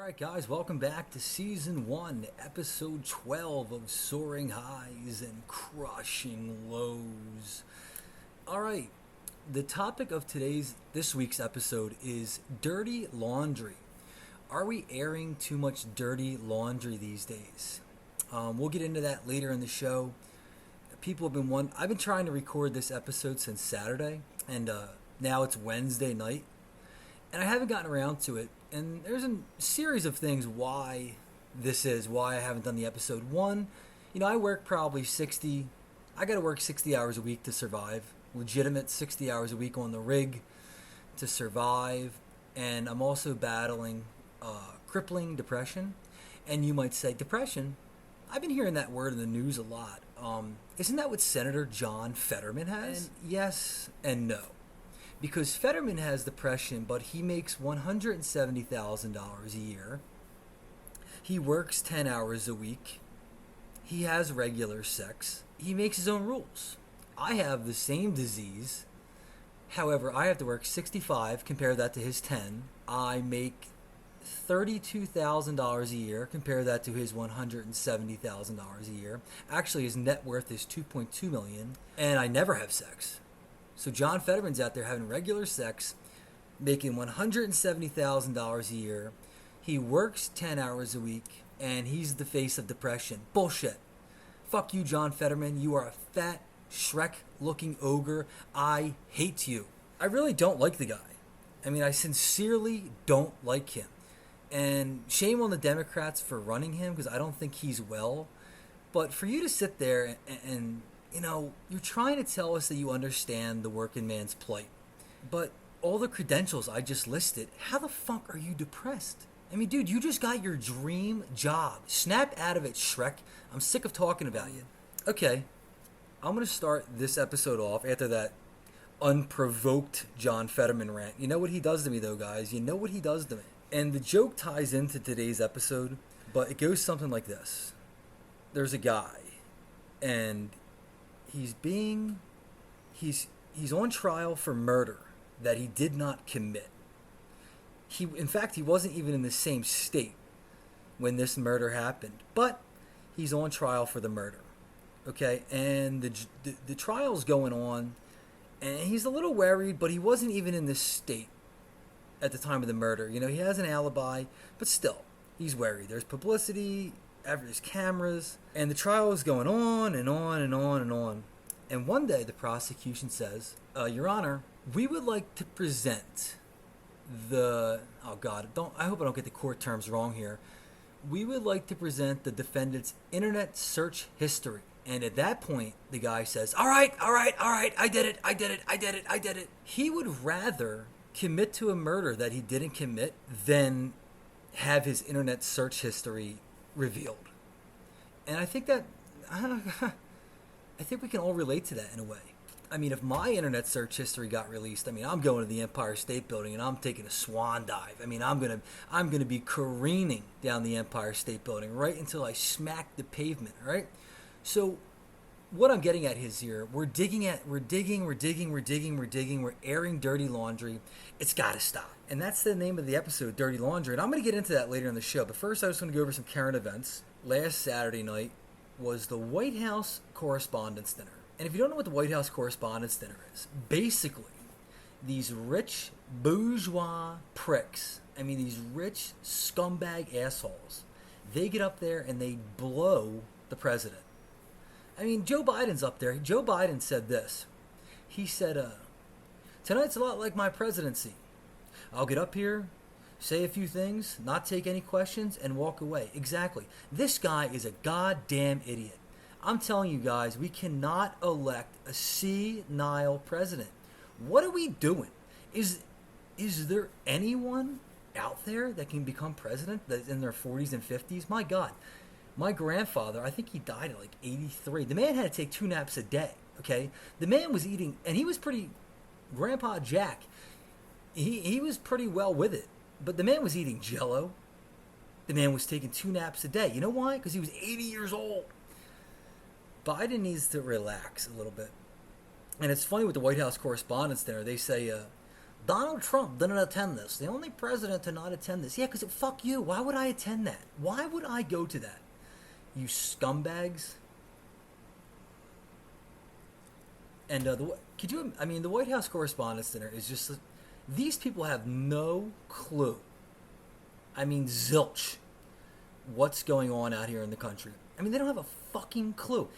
Alright, guys, welcome back to Season 1, Episode 12 of Soaring Highs and Crushing Lows. Alright, the topic of this week's episode is dirty laundry. Are we airing too much dirty laundry these days? We'll get into that later in the show. I've been trying to record this episode since Saturday, and now it's Wednesday night, and I haven't gotten around to it. And there's a series of things why I haven't done the episode. One, I work probably I got to work 60 hours a week to survive. Legitimate 60 hours a week on the rig to survive. And I'm also battling crippling depression. And you might say, depression? I've been hearing that word in the news a lot. Isn't that what Senator John Fetterman has? And yes and no. Because Fetterman has depression, but he makes $170,000 a year. He works 10 hours a week. He has regular sex. He makes his own rules. I have the same disease. However, I have to work 65, compare that to his 10. I make $32,000 a year, compare that to his $170,000 a year. Actually, his net worth is $2.2 million, and I never have sex. So John Fetterman's out there having regular sex, making $170,000 a year. He works 10 hours a week, and he's the face of depression. Bullshit. Fuck you, John Fetterman. You are a fat, Shrek-looking ogre. I hate you. I really don't like the guy. I sincerely don't like him. And shame on the Democrats for running him, because I don't think he's well. But for you to sit there and you're trying to tell us that you understand the working man's plight. But all the credentials I just listed, how the fuck are you depressed? Dude, you just got your dream job. Snap out of it, Shrek. I'm sick of talking about you. Okay, I'm going to start this episode off after that unprovoked John Fetterman rant. You know what he does to me, though, guys? You know what he does to me. And the joke ties into today's episode, but it goes something like this. There's a guy, and he's on trial for murder that he did not commit. In fact, he wasn't even in the same state when this murder happened, but he's on trial for the murder. Okay, and the trial's going on, and he's a little worried, but he wasn't even in this state at the time of the murder. He has an alibi, but still, he's worried. There's publicity, there's cameras, and the trial is going on and on and on and on. And one day the prosecution says, Your Honor, we would like to present I hope I don't get the court terms wrong here. We would like to present the defendant's internet search history. And at that point, the guy says, all right, I did it. He would rather commit to a murder that he didn't commit than have his internet search history revealed. And I think we can all relate to that in a way. If my internet search history got released, I'm going to the Empire State Building and I'm taking a swan dive. I'm gonna be careening down the Empire State Building right until I smack the pavement, right? So what I'm getting at is here, we're airing dirty laundry. It's gotta stop. And that's the name of the episode, Dirty Laundry. And I'm gonna get into that later in the show. But first I just want to go over some current events. Last Saturday night was the White House Correspondents' Dinner. And if you don't know what the White House Correspondents' Dinner is, basically, these rich bourgeois pricks, these rich scumbag assholes, they get up there and they blow the president. Joe Biden's up there. Joe Biden said this. He said, tonight's a lot like my presidency. I'll get up here, say a few things, not take any questions, and walk away. Exactly. This guy is a goddamn idiot. I'm telling you guys, we cannot elect a senile president. What are we doing? Is there anyone out there that can become president that's in their 40s and 50s? My God. My grandfather, I think he died at 83. The man had to take 2 naps a day, okay? The man was eating, and he was Grandpa Jack, he was pretty well with it. But the man was eating Jell-O. The man was taking 2 naps a day. You know why? Because he was 80 years old. Biden needs to relax a little bit. And it's funny with the White House Correspondents' Dinner. They say, Donald Trump didn't attend this. The only president to not attend this. Yeah, because fuck you. Why would I attend that? Why would I go to that? You scumbags. And the White House Correspondents' Dinner is just, these people have no clue. I mean, zilch. What's going on out here in the country. I mean, they don't have a fucking clue.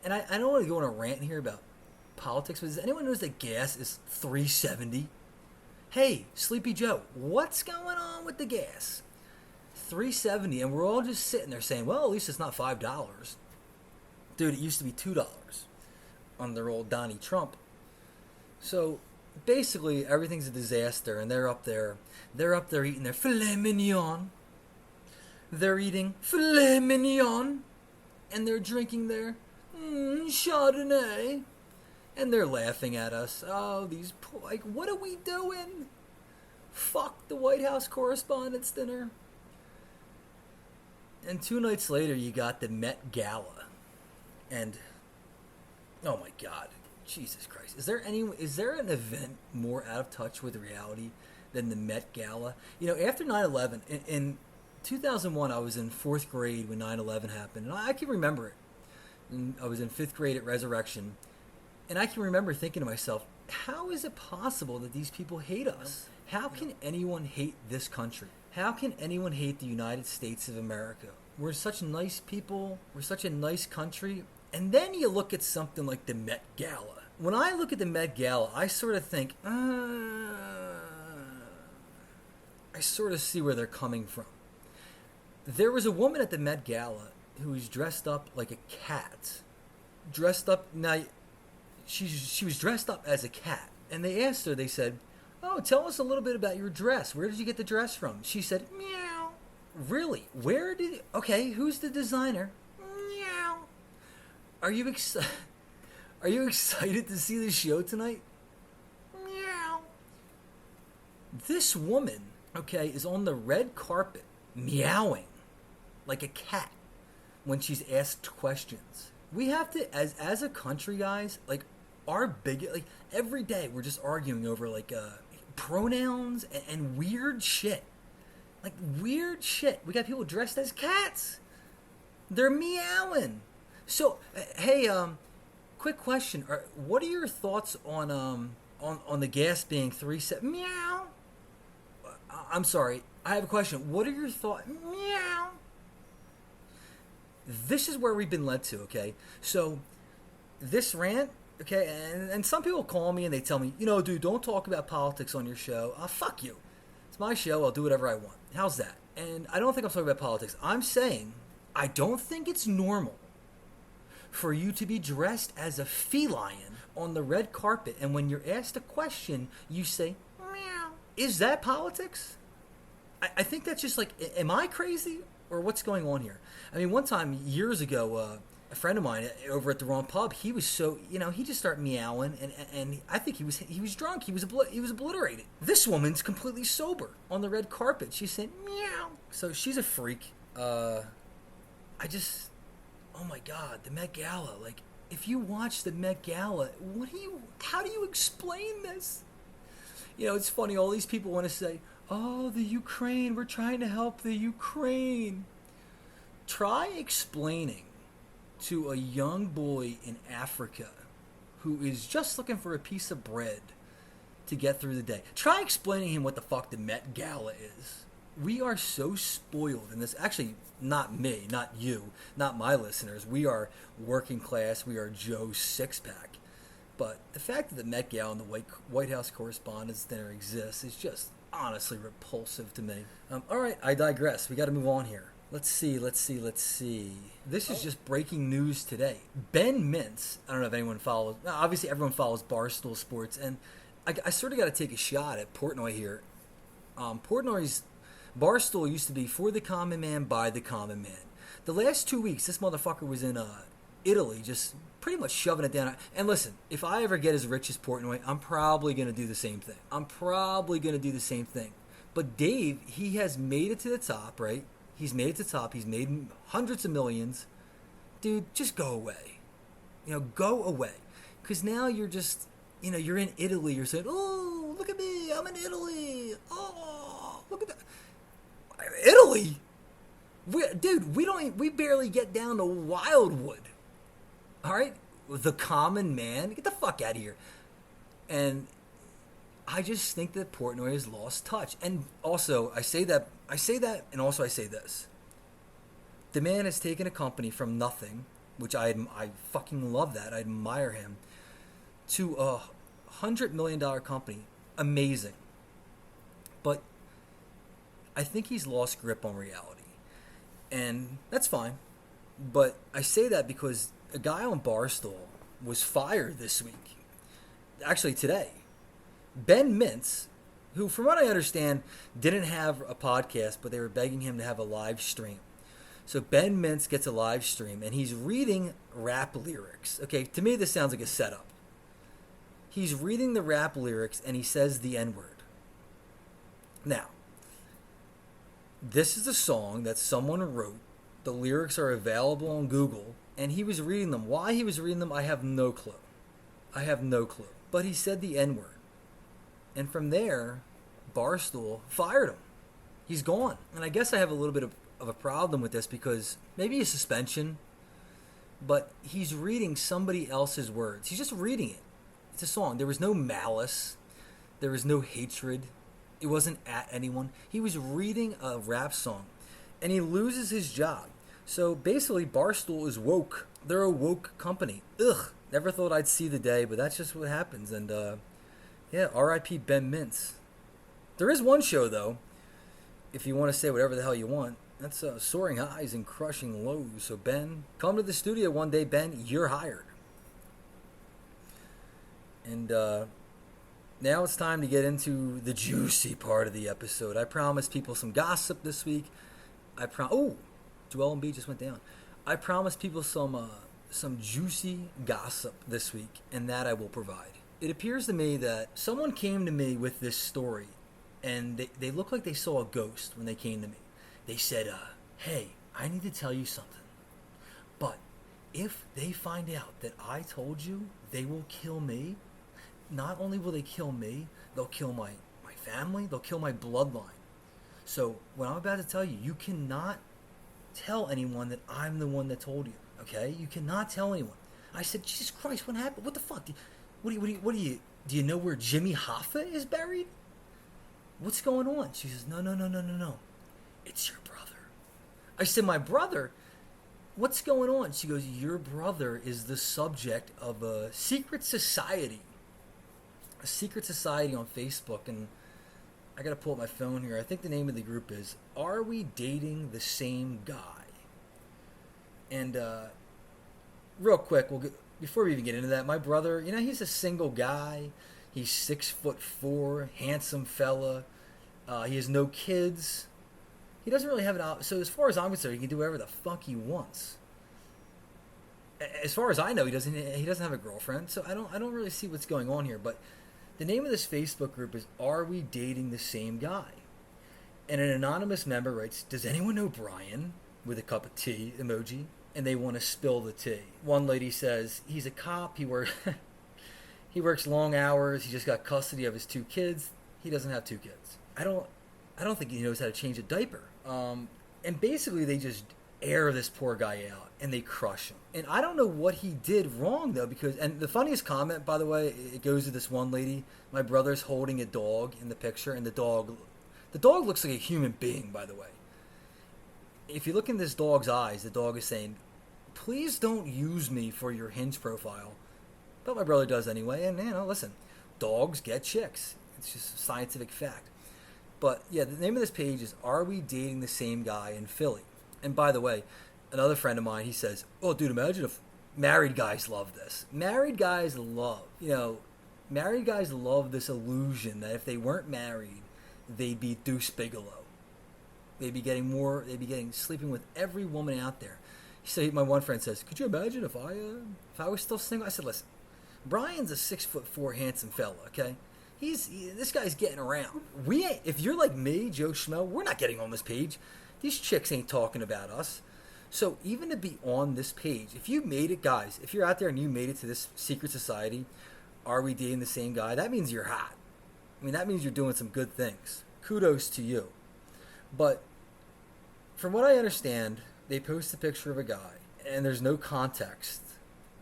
And I don't want to go on a rant here about politics, but does anyone knows that gas is $3.70? Hey, Sleepy Joe, what's going on with the gas? $3.70, and we're all just sitting there saying, well, at least it's not $5. Dude, it used to be $2 under old Donnie Trump. So basically, everything's a disaster, and they're up there eating their filet mignon. They're eating filet mignon, and they're drinking their Chardonnay, and they're laughing at us. Oh, what are we doing? Fuck the White House Correspondents' Dinner. And 2 nights later, you got the Met Gala, and oh my God, Jesus Christ! Is there an event more out of touch with reality than the Met Gala? After 9/11, in 2001, I was in 4th grade when 9/11 happened, and I can remember it. And I was in 5th grade at Resurrection, and I can remember thinking to myself, how is it possible that these people hate us? How can anyone hate this country? How can anyone hate the United States of America? We're such nice people. We're such a nice country. And then you look at something like the Met Gala. When I look at the Met Gala, I sort of think, I sort of see where they're coming from. There was a woman at the Met Gala who was dressed up like a cat. Now, she was dressed up as a cat. And they asked her, they said, oh, tell us a little bit about your dress. Where did you get the dress from? She said, meow. Really? Okay, who's the designer? Meow. Are you excited to see the show tonight? Meow. This woman, okay, is on the red carpet meowing like a cat when she's asked questions. We have to, as a country, guys, like, every day we're just arguing over, like, pronouns and weird shit. Like, weird shit. We got people dressed as cats. They're meowing. So, hey, quick question. What are your thoughts on the gas being 3 meow? I'm sorry. I have a question. What are your thoughts? Meow. This is where we've been led to, okay? So, this rant, okay, and some people call me and they tell me, dude, don't talk about politics on your show. Fuck you. It's my show. I'll do whatever I want. How's that? And I don't think I'm talking about politics. I'm saying I don't think it's normal for you to be dressed as a feline on the red carpet, and when you're asked a question, you say, meow. Is that politics? I think that's just like, am I crazy? Or what's going on here? I mean, one time, years ago, a friend of mine over at the wrong pub, he was so, he just started meowing, and I think he was drunk. He was obliterated. This woman's completely sober on the red carpet. She said, meow. So she's a freak. Oh my God, the Met Gala. Like, if you watch the Met Gala, how do you explain this? It's funny, all these people want to say, oh, the Ukraine, we're trying to help the Ukraine. Try explaining to a young boy in Africa who is just looking for a piece of bread to get through the day. Try explaining to him what the fuck the Met Gala is. We are so spoiled in this. Actually, not me, not you, not my listeners. We are working class. We are Joe Sixpack. But the fact that the Met Gala and the White House Correspondents' Dinner exists is just honestly repulsive to me. All right, I digress. We got to move on here. Let's see. This is just breaking news today. Ben Mintz, I don't know if anyone follows, obviously everyone follows Barstool Sports, and I sort of got to take a shot at Portnoy here. Portnoy's Barstool used to be for the common man, by the common man. The last 2 weeks, this motherfucker was in Italy, just pretty much shoving it down. And listen, if I ever get as rich as Portnoy, I'm probably going to do the same thing. But Dave, he has made it to the top, right? He's made it to the top. He's made hundreds of millions. Dude, just go away. Go away. Because now you're just, you're in Italy. You're saying, oh, look at me, I'm in Italy. Oh, look at that. Italy? We barely get down to Wildwood. All right? The common man, get the fuck out of here. And I just think that Portnoy has lost touch. And also, I say that, and also I say this. The man has taken a company from nothing, which I fucking love that. I admire him, to a $100 million company. Amazing. But I think he's lost grip on reality. And that's fine. But I say that because a guy on Barstool was fired this week. Actually, today. Ben Mintz, who, from what I understand, didn't have a podcast, but they were begging him to have a live stream. So Ben Mintz gets a live stream, and he's reading rap lyrics. Okay, to me, this sounds like a setup. He's reading the rap lyrics, and he says the N-word. Now, this is a song that someone wrote. The lyrics are available on Google, and he was reading them. Why he was reading them, I have no clue. But he said the N-word. And from there, Barstool fired him. He's gone. And I guess I have a little bit of a problem with this because maybe a suspension, but he's reading somebody else's words. He's just reading it. It's a song. There was no malice. There was no hatred. It wasn't at anyone. He was reading a rap song, and he loses his job. So basically, Barstool is woke. They're a woke company. Ugh. Never thought I'd see the day, but that's just what happens. And yeah, R.I.P. Ben Mintz. There is one show, though, if you want to say whatever the hell you want. That's Soaring Highs and Crushing Lows. So, Ben, come to the studio one day, Ben. You're hired. And now it's time to get into the juicy part of the episode. I promised people some gossip this week. Joel Embiid just went down. I promised people some juicy gossip this week, and that I will provide. It appears to me that someone came to me with this story, and they look like they saw a ghost when they came to me. They said, hey, I need to tell you something. But if they find out that I told you, they will kill me. Not only will they kill me, they'll kill my family, they'll kill my bloodline. So what I'm about to tell you, you cannot tell anyone that I'm the one that told you, okay? You cannot tell anyone. I said, Jesus Christ, what happened? What the fuck? Do you know where Jimmy Hoffa is buried? What's going on? She says, no. It's your brother. I said, my brother? What's going on? She goes, your brother is the subject of a secret society. A secret society on Facebook, and I gotta pull up my phone here. I think the name of the group is Are We Dating the Same Guy? And real quick, before we even get into that, my brother, he's a single guy. He's 6'4", handsome fella. He has no kids. He doesn't really have an so as far as I'm concerned, he can do whatever the fuck he wants. As far as I know, he doesn't have a girlfriend, so I don't really see what's going on here. But the name of this Facebook group is Are We Dating the Same Guy? And an anonymous member writes, does anyone know Brian? With a cup of tea emoji. And they want to spill the tea. One lady says, he's a cop, he works long hours, he just got custody of his 2 kids. He doesn't have 2 kids. I don't think he knows how to change a diaper. And basically they just air this poor guy out and they crush him. And I don't know what he did wrong though, and the funniest comment, by the way, it goes to this one lady. My brother's holding a dog in the picture, and the dog looks like a human being, by the way. If you look in this dog's eyes, the dog is saying, please don't use me for your Hinge profile. But my brother does anyway, and listen, dogs get chicks. It's just a scientific fact. But yeah, the name of this page is Are We Dating the Same Guy in Philly? And by the way, another friend of mine, he says, oh dude, imagine if married guys love this. Married guys love this illusion that if they weren't married, they'd be Deuce Bigelow. They'd be sleeping with every woman out there. So my one friend says, could you imagine if I was still single? I said, listen, Brian's a 6'4" handsome fella, okay? This guy's getting around. If you're like me, Joe Schmo, we're not getting on this page. These chicks ain't talking about us. So even to be on this page, if you made it, guys, if you're out there and you made it to this secret society, Are We Dating the Same Guy? That means you're hot. I mean, that means you're doing some good things. Kudos to you. But from what I understand, they post a picture of a guy, and there's no context.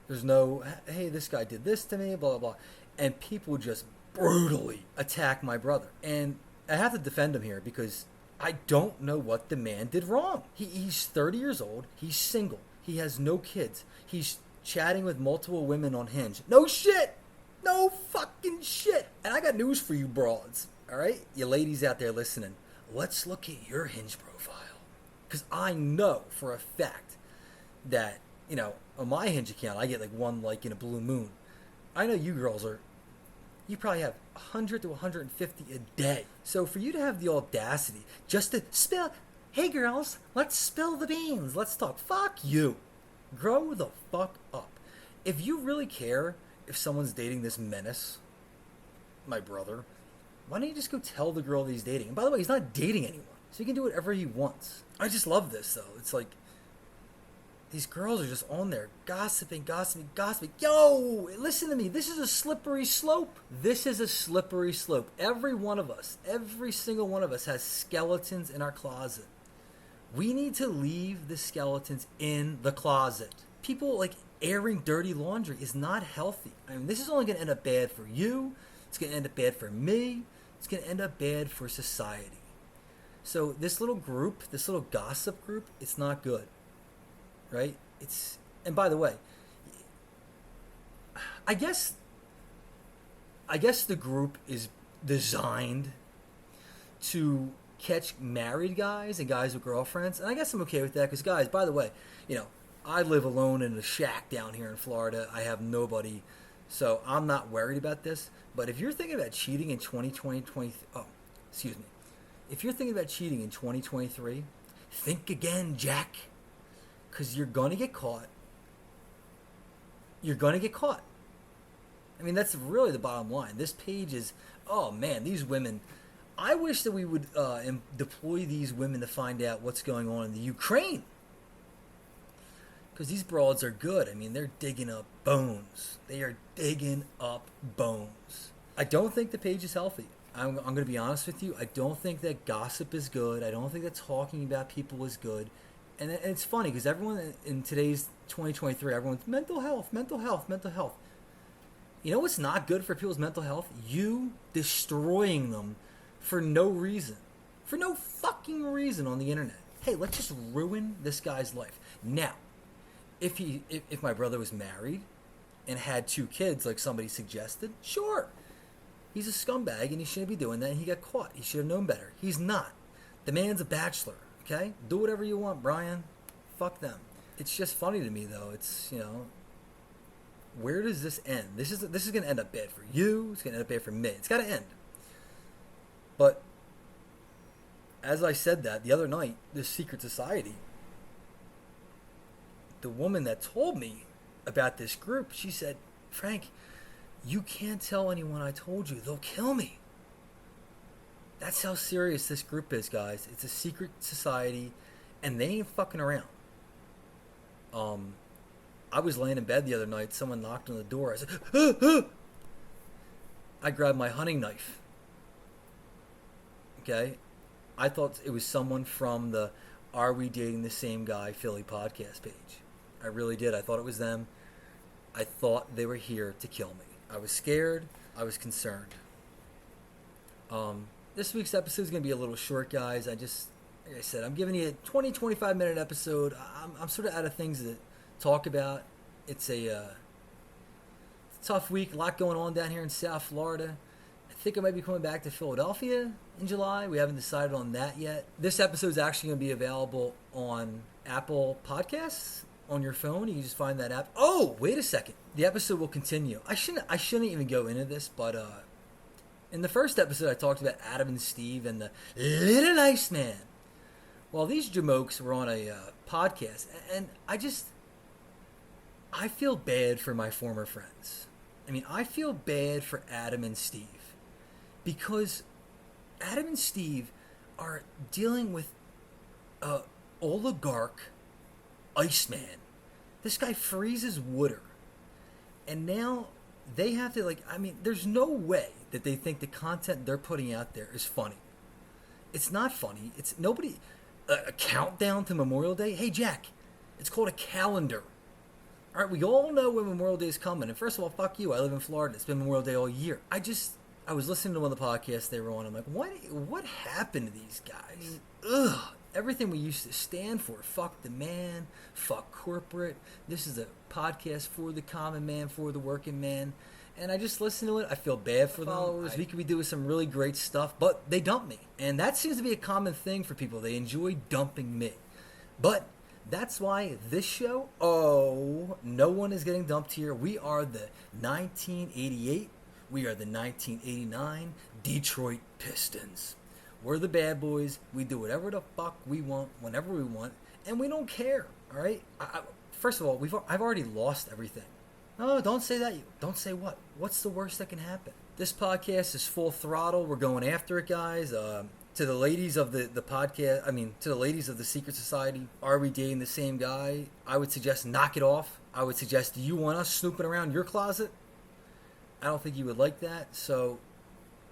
There's no, hey, this guy did this to me, blah, blah, blah. And people just brutally attack my brother. And I have to defend him here because I don't know what the man did wrong. He's 30 years old. He's single. He has no kids. He's chatting with multiple women on Hinge. No shit! No fucking shit! And I got news for you broads, alright? You ladies out there listening. Let's look at your Hinge profile. Because I know for a fact that, on my Hinge account, I get like one like in a blue moon. I know you girls you probably have 100 to 150 a day. So for you to have the audacity just to spill, hey girls, let's spill the beans, let's talk. Fuck you. Grow the fuck up. If you really care if someone's dating this menace, my brother, why don't you just go tell the girl that he's dating? And by the way, he's not dating anyone, so he can do whatever he wants. I just love this, though. It's like, these girls are just on there gossiping. Yo, listen to me. This is a slippery slope. Every one of us, every single one of us has skeletons in our closet. We need to leave the skeletons in the closet. People, like, airing dirty laundry is not healthy. I mean, this is only going to end up bad for you. It's going to end up bad for me. It's going to end up bad for society. So this little group, this little gossip group, it's not good. Right? And by the way, I guess the group is designed to catch married guys and guys with girlfriends, and I guess I'm okay with that because, guys, by the way, I live alone in a shack down here in Florida. I have nobody, so I'm not worried about this. But if you're thinking about cheating in if you're thinking about cheating in 2023, think again, Jack. Because you're going to get caught. I mean, that's really the bottom line. This page is, oh man, these women. I wish that we would deploy these women to find out what's going on in the Ukraine. Because these broads are good. I mean, they're digging up bones. I don't think the page is healthy. I'm going to be honest with you. I don't think that gossip is good. I don't think that talking about people is good. And it's funny because everyone in today's 2023, everyone's mental health. You know what's not good for people's mental health? You destroying them for no reason. For no fucking reason on the internet. Hey, let's just ruin this guy's life. Now, if my brother was married and had 2 kids like somebody suggested, sure. He's a scumbag and he shouldn't be doing that and he got caught. He should have known better. He's not. The man's a bachelor. Okay? Do whatever you want, Brian. Fuck them. It's just funny to me, though. It's, where does this end? This is going to end up bad for you. It's going to end up bad for me. It's got to end. But as I said that, the other night, this secret society, the woman that told me about this group, she said, Frank, you can't tell anyone I told you. They'll kill me. That's how serious this group is, guys. It's a secret society, and they ain't fucking around. I was laying in bed the other night. Someone knocked on the door. I said, I grabbed my hunting knife. Okay? I thought it was someone from the Are We Dating the Same Guy Philly podcast page. I really did. I thought it was them. I thought they were here to kill me. I was scared. I was concerned. This week's episode is going to be a little short, guys. Like I said, I'm giving you a 25 minute episode. I'm sort of out of things to talk about. It's a tough week, a lot going on down here in South Florida. I think I might be coming back to Philadelphia in July. We haven't decided on that yet. This episode is actually going to be available on Apple Podcasts on your phone. You can just find that app. Oh, wait a second. The episode will continue. I shouldn't even go into this, but in the first episode, I talked about Adam and Steve and the Little Iceman. Well, these jamokes were on a podcast, and I feel bad for my former friends. I mean, I feel bad for Adam and Steve because Adam and Steve are dealing with a oligarch Iceman. This guy freezes water, and now they have to, like, I mean, there's no way that they think the content they're putting out there is funny. It's not funny. It's nobody. A countdown to Memorial Day? Hey, Jack, it's called a calendar. All right, we all know when Memorial Day is coming. And first of all, fuck you. I live in Florida. It's been Memorial Day all year. I was listening to one of the podcasts they were on. I'm like, what happened to these guys? Ugh. Everything we used to stand for. Fuck the man. Fuck corporate. This is a podcast for the common man, for the working man. And I just listen to it. I feel bad for the followers. We could be doing some really great stuff, but they dump me. And that seems to be a common thing for people. They enjoy dumping me. But that's why this show, no one is getting dumped here. We are the 1988. We are the 1989 Detroit Pistons. We're the bad boys. We do whatever the fuck we want, whenever we want, and we don't care, all right? First of all, I've already lost everything. Oh, don't say that. Don't say what? What's the worst that can happen? This podcast is full throttle. We're going after it, guys. To the ladies of the podcast, to the ladies of the Secret Society, are we dating the same guy? I would suggest knock it off. I would suggest, do you want us snooping around your closet? I don't think you would like that, so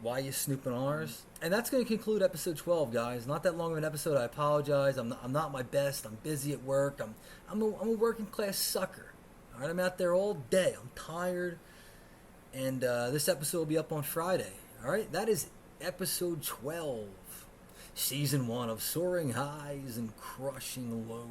why are you snooping on ours? And that's going to conclude episode 12, guys. Not that long of an episode. I apologize. I'm not my best. I'm busy at work. I'm a working class sucker. All right, I'm out there all day. I'm tired. And this episode will be up on Friday. All right, that is episode 12, season 1 of Soaring Highs and Crushing Lows.